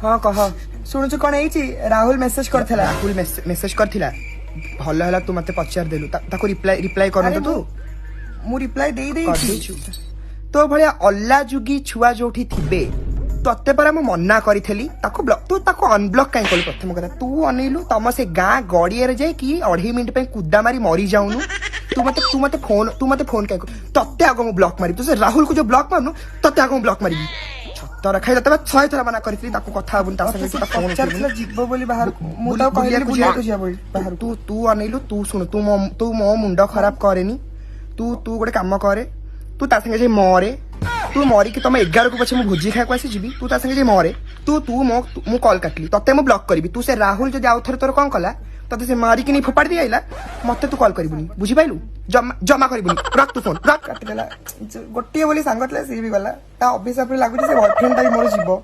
हाँ कह शुणुचु कौन राहुल मेसेज करथिला राहुल मेसेज करथिला भल हला तू मते पचार देलु ताको रिप्लाई रिप्लाई करन तू मु रिप्लाई देई देई तो भलिया अल्ला जुगी छुआ जोठी थिबे तत्ते पर मु मन्ना करिथली ताको ब्लॉक तू ताको अनब्लॉक काई कल प्रथम कथा तू अनेलु तम से गां गड़िया रे जाय कि 2.5 मिनिट पे कुद्दा मारी मरी जाउनु तू मते फोन काई तत्ते आगो मु ब्लॉक मारी तू से राहुल को जो ब्लॉक मारनु तत्ते आगो मु ब्लॉक मारी छत्तर रखाई तते 6 थरा मना करिथली ताको कथा हबुन ता संगे फोन चला जिब्बो बोली बाहर मु तो कहली बुलिया को जिया बोली बाहर तू अनेलु तू सुन तू मो मुंडा खराब करेनी तू गोटे काम करे तू ता संगे जे मरे तू मरी कि तुम 11 को पछे मु भोजी खाए आसी जीवी तू ता संगे जे मरे तू मु कॉल काटली तते मु ब्लॉक करबी तू से राहुल जदि आउ थरे तोर कोन कला तते से मारी कि नहीं फोपाड़ दी आइला मते तू कॉल करबुनी बुझी पाइलु जमा करबुनी रख तू फोन रख काट देला गोटिए बोली सांगतले सी भी गला ता ऑफिस अपने लागुची से बॉयफ्रेंड ता मोर जीवो